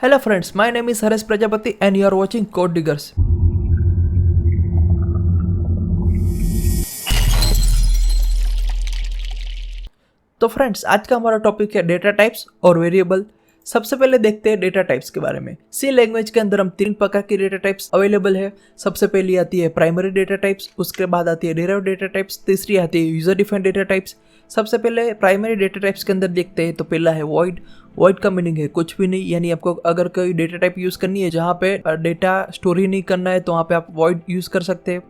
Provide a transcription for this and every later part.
Hello friends, my name is Harish Prajapati and you are watching Code Diggers. तो friends, आज का हमारा topic है डेटा टाइप्स और वेरिएबल। सबसे पहले देखते हैं डेटा टाइप्स के बारे में। सी लैंग्वेज के अंदर हम 3 प्रकार की डेटा टाइप्स अवेलेबल है। सबसे पहली आती है प्राइमरी डेटा टाइप्स, उसके बाद आती है डेरिवेटिव डेटा टाइप्स, तीसरी आती है यूजर डिफाइंड डेटा टाइप्स। सबसे पहले प्राइमरी डेटा टाइप्स के अंदर देखते हैं तो पहला है वॉइड। वॉइड का मीनिंग है कुछ भी नहीं, यानी आपको अगर कोई डेटा टाइप यूज करनी है जहाँ पे डेटा स्टोर ही नहीं करना है तो वहाँ पे आप वॉइड यूज कर सकते हैं।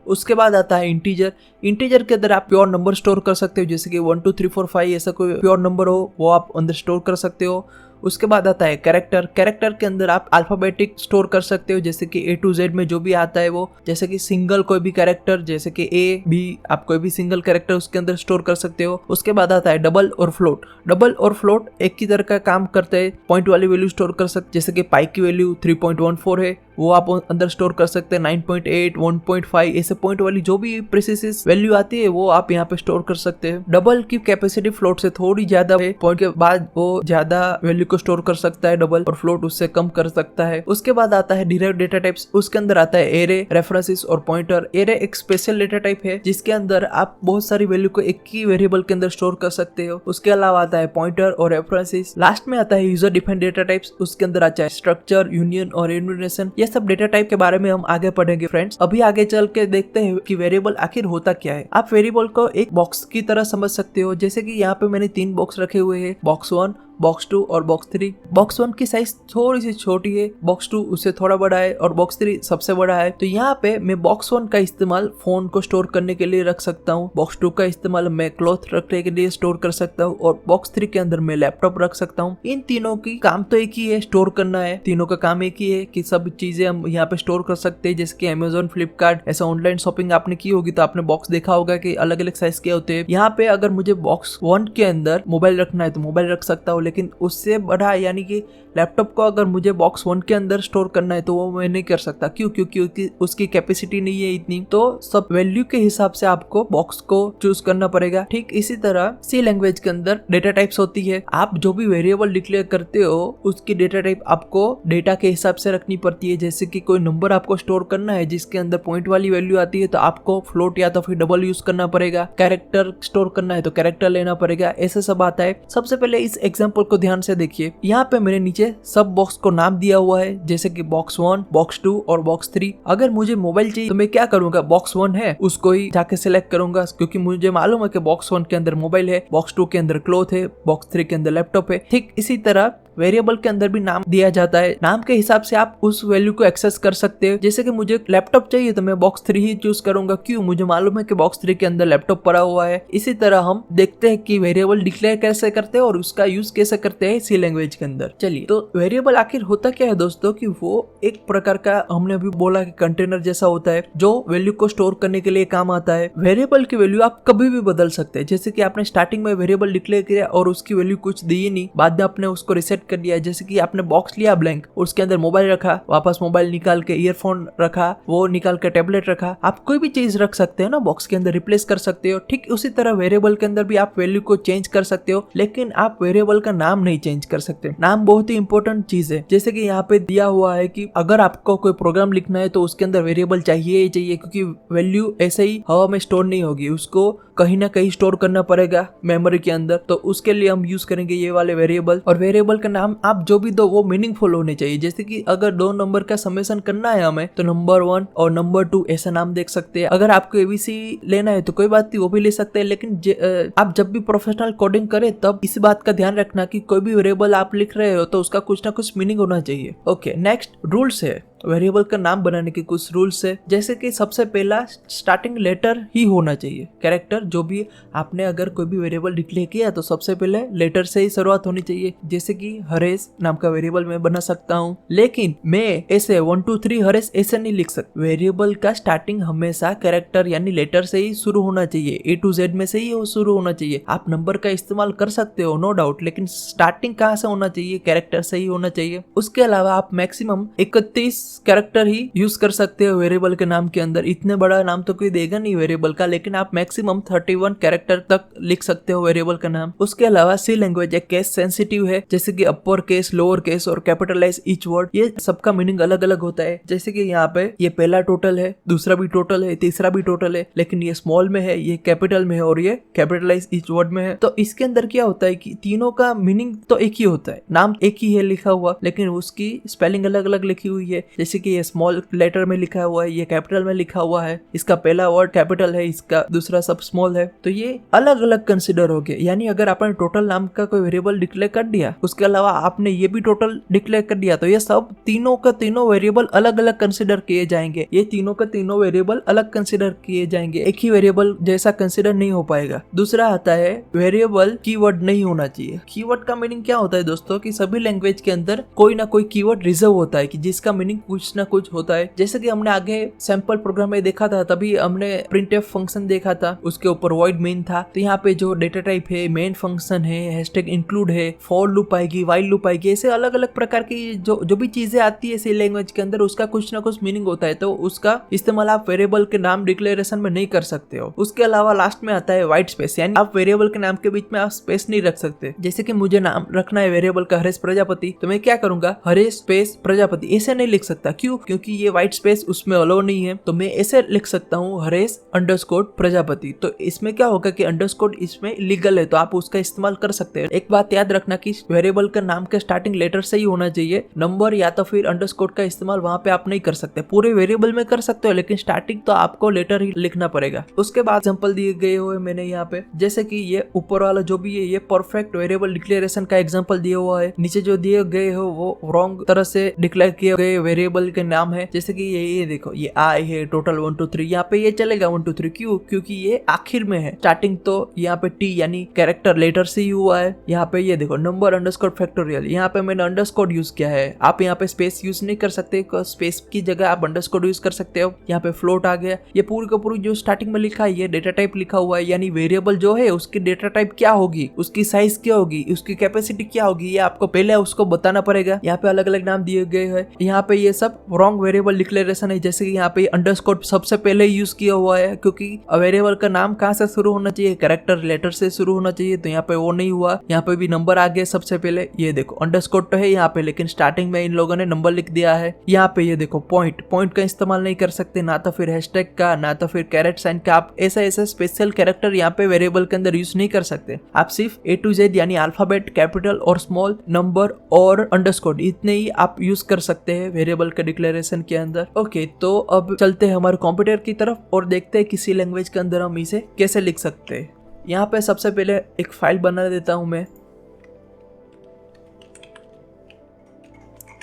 उसके बाद आता है इंटीजर। इंटीजर के अंदर आप प्योर नंबर स्टोर कर सकते हो, जैसे कि 1 2 3 4 5 ऐसा कोई प्योर नंबर हो वो आप अंदर स्टोर कर सकते हो। उसके बाद आता है कैरेक्टर। कैरेक्टर के अंदर आप अल्फाबेटिक स्टोर कर सकते हो, जैसे कि A to Z में जो भी आता है वो, जैसे कि सिंगल कोई भी कैरेक्टर, जैसे कि A B, आप कोई भी सिंगल कैरेक्टर उसके अंदर स्टोर कर सकते हो। उसके बाद आता है डबल और फ्लोट। डबल और फ्लोट एक ही तरह का काम करते हैं, पॉइंट वाली वैल्यू स्टोर कर सकते, जैसे कि पाई की वैल्यू 3.14 है वो आप अंदर स्टोर कर सकते हैं। 9.8 1.5 ऐसे पॉइंट वाली जो भी प्रीसिस वैल्यू आती है वो आप यहाँ पे स्टोर कर सकते हैं। डबल की कैपेसिटी फ्लोट से थोड़ी ज्यादा है, पॉइंट के बाद वो ज्यादा वैल्यू को स्टोर कर सकता है डबल, और फ्लोट उससे कम कर सकता है। उसके बाद आता है डिराइव्ड डेटा टाइप्स। उसके अंदर आता है एरे, रेफरेंसेस और पॉइंटर। एरे एक स्पेशल डेटा टाइप है जिसके अंदर आप बहुत सारी वैल्यू को एक ही वेरिएबल के अंदर स्टोर कर सकते हो। उसके अलावा आता है पॉइंटर और रेफरेंसेस। लास्ट में आता है यूजर डिफाइंड डेटा टाइप्स। उसके अंदर आता है स्ट्रक्चर, यूनियन और एनुमरेशन। ये सब डेटा टाइप के बारे में हम आगे पढ़ेंगे फ्रेंड्स। अभी आगे चल के देखते हैं कि वेरिएबल आखिर होता क्या है। आप वेरिएबल को एक बॉक्स की तरह समझ सकते हो, जैसे कि यहाँ पे मैंने 3 बॉक्स रखे हुए हैं, बॉक्स 1, बॉक्स 2 और बॉक्स 3। बॉक्स 1 की साइज थोड़ी सी छोटी है, बॉक्स 2 उससे थोड़ा बड़ा है और बॉक्स 3 सबसे बड़ा है। तो यहाँ पे मैं बॉक्स 1 का इस्तेमाल फोन को स्टोर करने के लिए रख सकता हूँ, बॉक्स 2 का इस्तेमाल मैं क्लॉथ रखने के लिए स्टोर कर सकता हूँ, और बॉक्स 3 के अंदर मैं लैपटॉप रख सकता हूँ। इन तीनों की काम तो एक ही है, स्टोर करना है। तीनों का काम एक ही है कि सब चीजें हम यहाँ पे स्टोर कर सकते हैं, जैसे कि अमेजोन, फ्लिपकार्ट, ऐसा ऑनलाइन शॉपिंग आपने की होगी तो आपने बॉक्स देखा होगा कि अलग अलग साइज के होते हैं। यहाँ पे अगर मुझे बॉक्स 1 के अंदर मोबाइल रखना है तो मोबाइल रख सकता हूँ, लेकिन उससे बड़ा यानी कि लैपटॉप को अगर मुझे बॉक्स 1 के अंदर स्टोर करना है तो वो मैं नहीं कर सकता। क्यों? क्योंकि उसकी कैपेसिटी नहीं है इतनी। तो सब वैल्यू के हिसाब से आपको बॉक्स को चूज करना पड़ेगा। ठीक इसी तरह सी लैंग्वेज के अंदर डेटा टाइप्स होती है। आप जो भी वेरिएबल डिक्लेयर करते हो उसकी डेटा टाइप आपको डेटा के हिसाब से रखनी पड़ती है। जैसे कि कोई नंबर आपको स्टोर करना है जिसके अंदर पॉइंट वाली वैल्यू आती है तो आपको फ्लोट या तो फिर डबल यूज करना पड़ेगा। कैरेक्टर स्टोर करना है तो कैरेक्टर लेना पड़ेगा। ऐसे सब आता है। सबसे पहले इस एग्जाम्पल को ध्यान से देखिए। यहाँ पे मेरे नीचे सब बॉक्स को नाम दिया हुआ है, जैसे कि बॉक्स 1, बॉक्स 2 और बॉक्स 3। अगर मुझे मोबाइल चाहिए तो मैं क्या करूंगा, बॉक्स 1 है उसको ही जाके सिलेक्ट करूंगा, क्योंकि मुझे मालूम है कि बॉक्स 1 के अंदर मोबाइल है, बॉक्स 2 के अंदर क्लॉथ है, बॉक्स 3 के अंदर लैपटॉप है। ठीक इसी तरह वेरिएबल के अंदर भी नाम दिया जाता है। नाम के हिसाब से आप उस वैल्यू को एक्सेस कर सकते हो। जैसे कि मुझे लैपटॉप चाहिए तो मैं बॉक्स 3 ही चूज करूंगा। क्यों? मुझे मालूम है कि बॉक्स 3 के अंदर लैपटॉप पड़ा हुआ है। इसी तरह हम देखते हैं कि वेरिएबल डिक्लेयर कैसे करते हैं और उसका यूज कैसे करते हैं सी लैंग्वेज के अंदर। चलिए, तो वेरिएबल आखिर होता क्या है दोस्तों, कि वो एक प्रकार का, हमने अभी बोला कि कंटेनर जैसा होता है जो वैल्यू को स्टोर करने के लिए काम आता है। वेरिएबल की वैल्यू आप कभी भी बदल सकते हैं। जैसे कि आपने स्टार्टिंग में वेरिएबल डिक्लेयर किया और उसकी वैल्यू कुछ दी नहीं, बाद में आपने उसको रिसेट कर दिया। जैसे कि आपने बॉक्स लिया ब्लैंक, उसके अंदर मोबाइल रखा, वापस मोबाइल निकाल के ईयरफोन रखा, वो निकाल के टैबलेट रखा, आप कोई भी चीज रख सकते हो ना बॉक्स के अंदर, रिप्लेस कर सकते हो। ठीक उसी तरह वेरिएबल के अंदर भी आप वैल्यू को चेंज कर सकते हो, लेकिन आप वेरिएबल का नाम नहीं चेंज कर सकते। नाम बहुत ही इंपॉर्टेंट चीज है। जैसे कि यहाँ पे दिया हुआ है कि अगर आपको कोई प्रोग्राम लिखना है तो उसके अंदर वेरिएबल चाहिए ही चाहिए, क्योंकि वैल्यू ऐसे ही हवा में स्टोर नहीं होगी, उसको कहीं ना कहीं स्टोर करना पड़ेगा मेमोरी के अंदर। तो उसके लिए हम यूज करेंगे ये वाले वेरिएबल। और वेरिएबल का नाम आप जो भी दो वो मीनिंगफुल होने चाहिए। जैसे कि अगर 2 नंबर का समेशन करना है हमें तो नंबर 1 और नंबर 2 ऐसा नाम देख सकते हैं। अगर आपको एबीसी लेना है तो कोई बात नहीं, वो भी ले सकते हैं। लेकिन आप जब भी प्रोफेशनल कोडिंग करें तब इस बात का ध्यान रखना कि कोई भी वेरिएबल आप लिख रहे हो तो उसका कुछ ना कुछ मीनिंग होना चाहिए। ओके, नेक्स्ट रूल्स है। वेरिएबल का नाम बनाने के कुछ रूल्स है, जैसे कि सबसे पहला स्टार्टिंग लेटर ही होना चाहिए। कैरेक्टर जो भी आपने अगर कोई भी वेरिएबल डिक्लेयर किया तो सबसे पहले लेटर से ही शुरुआत होनी चाहिए। जैसे कि हरेश नाम का वेरिएबल मैं बना सकता हूँ, लेकिन मैं ऐसे 1 2 3 हरेश ऐसे नहीं लिख सकता। वेरिएबल का स्टार्टिंग हमेशा कैरेक्टर यानी लेटर से ही शुरू होना चाहिए, A to Z में से ही शुरू होना चाहिए। आप नंबर का इस्तेमाल कर सकते हो नो डाउट, लेकिन स्टार्टिंग कहाँ से होना चाहिए, कैरेक्टर से ही होना चाहिए। उसके अलावा आप मैक्सिमम 31 कैरेक्टर ही यूज कर सकते हो वेरिएबल के नाम के अंदर। इतने बड़ा नाम तो कोई देगा नहीं वेरिएबल का, लेकिन आप मैक्सिमम 31 कैरेक्टर तक लिख सकते हो वेरिएबल का नाम। उसके अलावा सी लैंग्वेज एक केस सेंसिटिव है, जैसे कि अपर केस, लोअर केस और कैपिटलाइज ईच वर्ड, ये सबका मीनिंग अलग अलग होता है। जैसे कि यहाँ पे ये पहला टोटल है, दूसरा भी टोटल है, तीसरा भी टोटल है, लेकिन ये स्मॉल में है, ये कैपिटल में है और ये कैपिटलाइज ईच वर्ड में है। तो इसके अंदर क्या होता है कि तीनों का मीनिंग तो एक ही होता है, नाम एक ही है लिखा हुआ, लेकिन उसकी स्पेलिंग अलग अलग लिखी हुई है। जैसे कि ये स्मॉल लेटर में लिखा हुआ है, ये कैपिटल में लिखा हुआ है, इसका पहला वर्ड कैपिटल है, इसका दूसरा सब स्मॉल है, तो ये अलग अलग कंसिडर हो गया। यानी अगर आपने टोटल नाम का कोई वेरिएबल डिक्लेयर कर दिया, उसके अलावा आपने ये भी टोटल डिक्लेयर कर दिया, तो ये सब तीनों का तीनों वेरिएबल अलग अलग कंसिडर किए जाएंगे। ये तीनों का तीनों वेरिएबल अलग कंसिडर किए जाएंगे, एक ही वेरिएबल जैसा कंसिडर नहीं हो पाएगा। दूसरा आता है वेरिएबल कीवर्ड नहीं होना चाहिए। कीवर्ड का मीनिंग क्या होता है दोस्तों, कि सभी लैंग्वेज के अंदर कोई ना कोई कीवर्ड रिजर्व होता है, कि जिसका मीनिंग कुछ ना कुछ होता है। जैसे कि हमने आगे सैंपल प्रोग्राम में देखा था, तभी हमने प्रिंटफ फंक्शन देखा था, उसके ऊपर वॉइड मेन था। तो यहाँ पे जो डेटा टाइप है, मेन फंक्शन है, हैशटैग इंक्लूड है, फॉर लूप आएगी, व्हाइल लूप आएगी, ऐसे अलग अलग प्रकार की जो भी चीजें आती है सी लैंग्वेज के अंदर, उसका कुछ ना कुछ मीनिंग होता है। तो उसका इस्तेमाल आप वेरिएबल के नाम डिक्लेरेशन में नहीं कर सकते हो। उसके अलावा लास्ट में आता है व्हाइट स्पेस, यानी आप वेरिएबल के नाम के बीच में आप स्पेस नहीं रख सकते। जैसे कि मुझे नाम रखना है वेरिएबल का हरेश प्रजापति, तो मैं क्या करूंगा, हरेश स्पेस प्रजापति, ऐसे नहीं लिख सकता। क्यों? क्योंकि ये व्हाइट स्पेस उसमें अलाउ नहीं है। तो मैं ऐसे लिख सकता हूँ हरेश अंडरस्कोर प्रजापति। तो इसमें क्या होगा कि अंडरस्कोर इसमें लीगल है, तो आप उसका इस्तेमाल कर सकते हैं। एक बात याद रखना कि वेरिएबल का नाम के स्टार्टिंग लेटर से ही होना चाहिए, नंबर या तो फिर अंडरस्कोर का इस्तेमाल वहां पे आप नहीं कर सकते। पूरे वेरिएबल में कर सकते हो, लेकिन स्टार्टिंग तो आपको लेटर ही लिखना पड़ेगा। उसके बाद एग्जांपल दिए गए हुए मैंने यहाँ पे, जैसे कि ये ऊपर वाला जो भी है, ये परफेक्ट वेरिएबल डिक्लेरेशन का एग्जांपल दिया हुआ है। नीचे जो दिए गए हो वो रॉन्ग तरह से डिक्लेयर किए गए वेरिएबल के नाम है। जैसे कि ये देखो, ये आई है, टोटल 1 2 3, यहाँ पे ये चलेगा 1 2 3। क्यों? क्योंकि ये आखिर में है, स्टार्टिंग तो यहाँ पे टी यानी कैरेक्टर लेटर से ही हुआ है। यहाँ पे ये देखो नंबर अंडरस्कोर फैक्टोरियल, यहाँ पे मैंने अंडरस्कोर यूज किया है। आप यहाँ पे स्पेस यूज नहीं कर सकते, स्पेस की जगह आप अंडरस्कोर यूज कर सकते हो। यहाँ पे फ्लोट आ गया। ये पूरी का पूरी जो स्टार्टिंग में लिखा है, ये डेटा टाइप लिखा हुआ है, यानी वेरिएबल जो है उसकी डेटा टाइप क्या होगी, उसकी साइज क्या होगी, उसकी कैपेसिटी क्या होगी, ये आपको पहले उसको बताना पड़ेगा। यहाँ पे अलग अलग नाम दिए गए हैं। यहाँ पे ये सब रॉन्ग वेरिएबल डिक्लेरेशन है। जैसे कि यहाँ पे अंडरस्कोर सबसे पहले यूज किया हुआ है, क्योंकि वेरिएबल का नाम कहाँ से शुरू होना चाहिए, कैरेक्टर लेटर से शुरू होना चाहिए, तो यहाँ पे वो नहीं हुआ। यहाँ पे भी नंबर आ गया सबसे पहले। ये देखो अंडरस्कोर तो है यहाँ पे, लेकिन स्टार्टिंग में इन लोगों ने नंबर लिख दिया है। यहाँ पे ये देखो पॉइंट का इस्तेमाल नहीं कर सकते, ना तो फिर हैशटैग का, ना तो फिर कैरेट साइन का। आप ऐसा स्पेशल कैरेक्टर यहाँ पे वेरिएबल के अंदर यूज नहीं कर सकते। आप सिर्फ A to Z यानी अल्फाबेट, कैपिटल और स्मॉल, नंबर और अंडरस्कोर, इतने ही आप यूज कर सकते हैं वेरिएबल के डिक्लेरेशन के अंदर। ओके, तो अब चलते हैं हमारे कंप्यूटर की तरफ और देखते हैं किसी लैंग्वेज के अंदर हम इसे कैसे लिख सकते हैं। यहाँ पे सबसे पहले एक फाइल बना देता हूं मैं।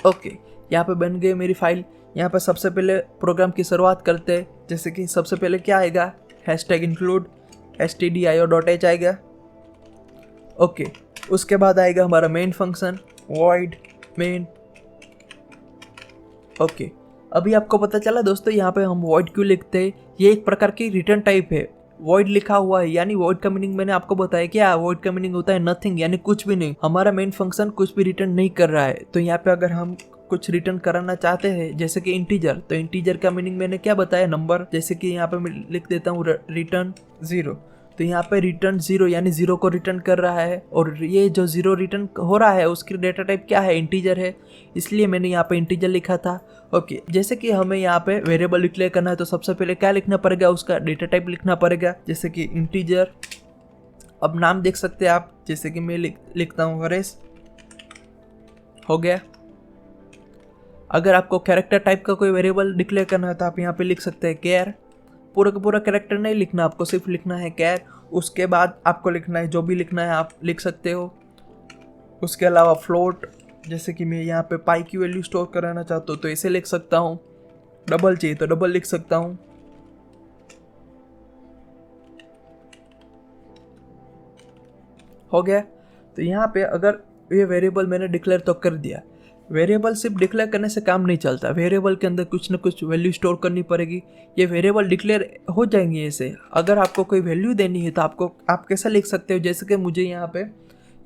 ओके, यहाँ पे बन गई मेरी फाइल। यहाँ पे सबसे पहले प्रोग्राम की शुरुआत करते हैं। जैसे कि सबसे पहले क्या आएगा, हैशटैग इंक्लूड stdio.h आएगा। ओके, उसके बाद आएगा हमारा main function void main। Okay, अभी आपको पता चला दोस्तों यहाँ पे हम void क्यों लिखते हैं। ये एक प्रकार की रिटर्न टाइप है। void लिखा हुआ है, यानी void का मीनिंग मैंने आपको बताया क्या, void का मीनिंग होता है नथिंग, यानी कुछ भी नहीं। हमारा मेन फंक्शन कुछ भी रिटर्न नहीं कर रहा है। तो यहाँ पे अगर हम कुछ रिटर्न कराना चाहते हैं, जैसे कि इंटीजर, तो इंटीजर का मीनिंग मैंने क्या बताया, नंबर। जैसे कि यहाँ पे मैं लिख देता हूँ रिटर्न 0, तो यहाँ पे रिटर्न 0 यानी 0 को रिटर्न कर रहा है। और ये जो 0 रिटर्न हो रहा है उसकी डेटा टाइप क्या है, इंटीजर है, इसलिए मैंने यहाँ पे इंटीजर लिखा था। ओके, जैसे कि हमें यहाँ पे वेरिएबल डिक्लेयर करना है, तो सबसे पहले क्या लिखना पड़ेगा, उसका डेटा टाइप लिखना पड़ेगा। जैसे कि इंटीजर, अब नाम देख सकते हैं आप, जैसे कि मैं लिखता हूँ हरेश, हो गया। अगर आपको कैरेक्टर टाइप का कोई वेरिएबल डिक्लेयर करना है तो आप यहाँ पे लिख सकते हैं कैर। पूरा का पूरा कैरेक्टर नहीं लिखना, आपको सिर्फ लिखना है कैर। उसके बाद आपको लिखना है जो भी लिखना है आप लिख सकते हो। उसके अलावा फ्लोट, जैसे कि मैं यहाँ पे पाई की वैल्यू स्टोर कराना चाहता हूँ तो ऐसे लिख सकता हूँ। डबल चाहिए तो डबल लिख सकता हूँ। हो गया। तो यहाँ पे अगर ये वेरिएबल मैंने डिक्लेयर तो कर दिया। वेरिएबल सिर्फ डिक्लेयर करने से काम नहीं चलता, वेरिएबल के अंदर कुछ ना कुछ वैल्यू स्टोर करनी पड़ेगी। ये वेरिएबल डिक्लेयर हो जाएंगे ऐसे। अगर आपको कोई वैल्यू देनी है तो आप कैसा लिख सकते हो, जैसे कि मुझे यहाँ पे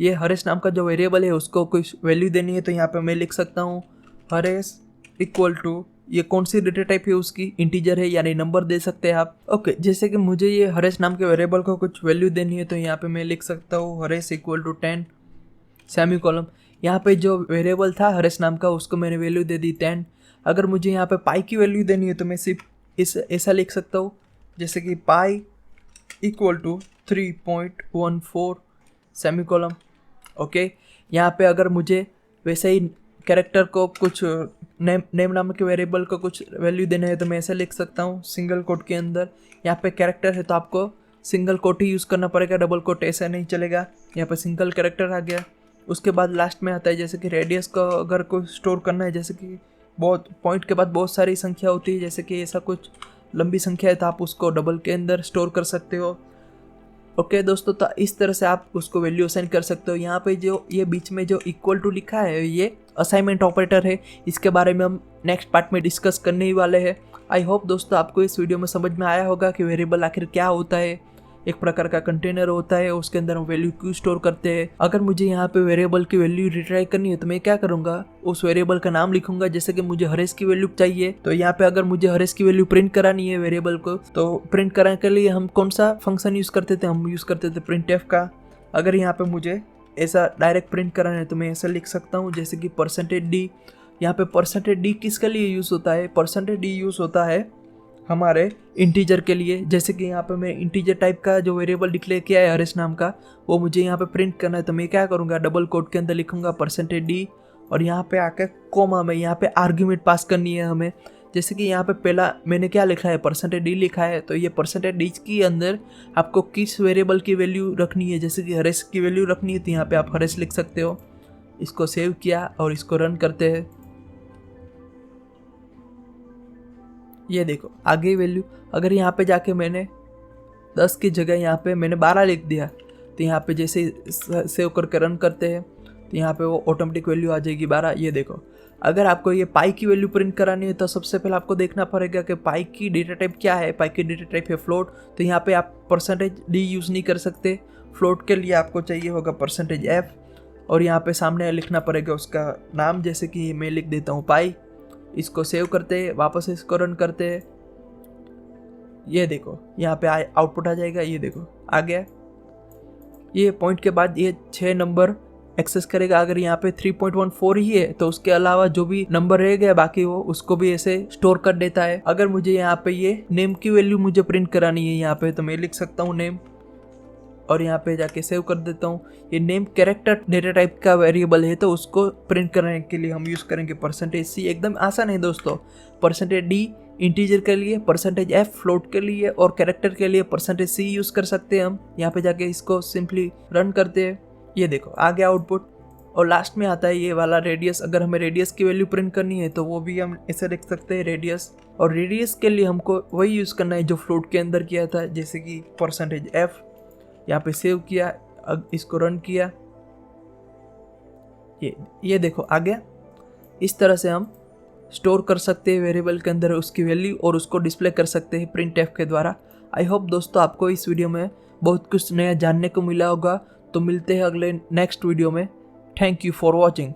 ये हरेश नाम का जो वेरिएबल है उसको कुछ वैल्यू देनी है, तो यहाँ पे मैं लिख सकता हूँ हरेश इक्वल टू ये कौन सी डेटा टाइप है उसकी, इंटीजर है यानी नंबर दे सकते हैं आप। ओके, जैसे कि मुझे ये हरेश नाम के वेरिएबल को कुछ वैल्यू देनी है तो यहाँ पे मैं लिख सकता हूँ हरेश इक्वल टू 10 सेमी कॉलम। यहाँ पे जो वेरिएबल था हरेश नाम का उसको मैंने वैल्यू दे दी 10। अगर मुझे यहाँ पे पाई की वैल्यू देनी है तो मैं सिर्फ ऐसा लिख सकता हूँ, जैसे कि pi equal to 3.14 semicolon. Okay, यहाँ पे अगर मुझे वैसे ही कैरेक्टर को कुछ नेम नाम के वेरिएबल को कुछ वैल्यू देना है तो मैं ऐसे लिख सकता हूँ सिंगल कोट के अंदर। यहाँ पे कैरेक्टर है तो आपको सिंगल कोट ही यूज़ करना पड़ेगा, डबल कोट ऐसा नहीं चलेगा। यहाँ पे सिंगल कैरेक्टर आ गया। उसके बाद लास्ट में आता है जैसे कि रेडियस को अगर कोई स्टोर करना है, जैसे कि बहुत पॉइंट के बाद बहुत सारी संख्या होती है, जैसे कि ऐसा कुछ लंबी संख्या है तो आप उसको डबल के अंदर स्टोर कर सकते हो। ओके दोस्तों, तो इस तरह से आप उसको वैल्यू असाइन कर सकते हो। यहाँ पे जो ये बीच में जो इक्वल टू लिखा है ये असाइनमेंट ऑपरेटर है, इसके बारे में हम नेक्स्ट पार्ट में डिस्कस करने ही वाले हैं। आई होप दोस्तों आपको इस वीडियो में समझ में आया होगा कि वेरिएबल आखिर क्या होता है। एक प्रकार का कंटेनर होता है, उसके अंदर हम वैल्यू क्यों स्टोर करते हैं। अगर मुझे यहाँ पे वेरिएबल की वैल्यू रिट्राई करनी है तो मैं क्या करूँगा, उस वेरिएबल का नाम लिखूंगा। जैसे कि मुझे हरेश की वैल्यू चाहिए तो यहाँ पे अगर मुझे हरेश की वैल्यू प्रिंट करानी है वेरिएबल को, तो प्रिंट कराने के लिए हम कौन सा फंक्शन यूज़ करते थे, हम यूज़ करते थे प्रिंटफ का। अगर यहाँ पे मुझे ऐसा डायरेक्ट प्रिंट कराना है तो मैं ऐसा लिख सकता हूँ, जैसे कि %d। यहाँ पे %d किसके लिए यूज़ होता है, %d यूज़ होता है हमारे इंटीजर के लिए। जैसे कि यहाँ पे मैं इंटीजर टाइप का जो वेरिएबल डिक्लेयर किया है हरेश नाम का, वो मुझे यहाँ पे प्रिंट करना है तो मैं क्या करूँगा, डबल कोट के अंदर लिखूँगा %d और यहाँ पे आके कोमा में यहाँ पे आर्ग्यूमेंट पास करनी है हमें। जैसे कि यहाँ पे पहला मैंने क्या लिखा है, %d लिखा है, तो ये %d के अंदर आपको किस वेरिएबल की वैल्यू रखनी है, जैसे कि हरेश की वैल्यू रखनी है तो यहाँ पे आप हरेश लिख सकते हो। इसको सेव किया और इसको रन करते हैं। ये देखो आ गई वैल्यू। अगर यहाँ पे जाके मैंने 10 की जगह यहाँ पे मैंने 12 लिख दिया तो यहाँ पे जैसे सेव करके रन करते हैं तो यहाँ पे वो ऑटोमेटिक वैल्यू आ जाएगी 12। ये देखो, अगर आपको ये पाई की वैल्यू प्रिंट करानी है तो सबसे पहले आपको देखना पड़ेगा कि पाई की डेटा टाइप क्या है। पाई की डेटा टाइप है फ्लोट, तो यहाँ पे आप %d यूज़ नहीं कर सकते। फ्लोट के लिए आपको चाहिए होगा %f और यहाँ पे सामने लिखना पड़ेगा उसका नाम, जैसे कि मैं लिख देता हूँ पाई। इसको सेव करते हैं, वापस इसको रन करते हैं। ये देखो यहाँ पे आउटपुट आ जाएगा। ये देखो आ गया। ये पॉइंट के बाद ये 6 नंबर एक्सेस करेगा। अगर यहाँ पे 3.14 ही है तो उसके अलावा जो भी नंबर रह गया बाकी वो उसको भी ऐसे स्टोर कर देता है। अगर मुझे यहाँ पे ये नेम की वैल्यू मुझे प्रिंट करानी है यहाँ पे, तो मैं लिख सकता हूँ नेम और यहाँ पे जाके सेव कर देता हूँ। ये नेम कैरेक्टर डेटा टाइप का वेरिएबल है तो उसको प्रिंट करने के लिए हम यूज़ करेंगे %c। एकदम आसान है दोस्तों। %d इंटीजर के लिए, %f फ्लोट के लिए और कैरेक्टर के लिए %c यूज़ कर सकते हैं हम। यहाँ पे जाके इसको सिंपली रन करते हैं। ये देखो आ गया आउटपुट। और लास्ट में आता है ये वाला रेडियस। अगर हमें रेडियस की वैल्यू प्रिंट करनी है तो वो भी हम ऐसे लिख सकते हैं रेडियस। और रेडियस के लिए हमको वही यूज़ करना है जो फ्लोट के अंदर किया था, जैसे कि %f। यहाँ पे सेव किया, इसको रन किया। ये देखो आ गया। इस तरह से हम स्टोर कर सकते हैं वेरिएबल के अंदर उसकी वैल्यू और उसको डिस्प्ले कर सकते हैं प्रिंटफ के द्वारा। आई होप दोस्तों आपको इस वीडियो में बहुत कुछ नया जानने को मिला होगा। तो मिलते हैं अगले नेक्स्ट वीडियो में। Thank you for watching.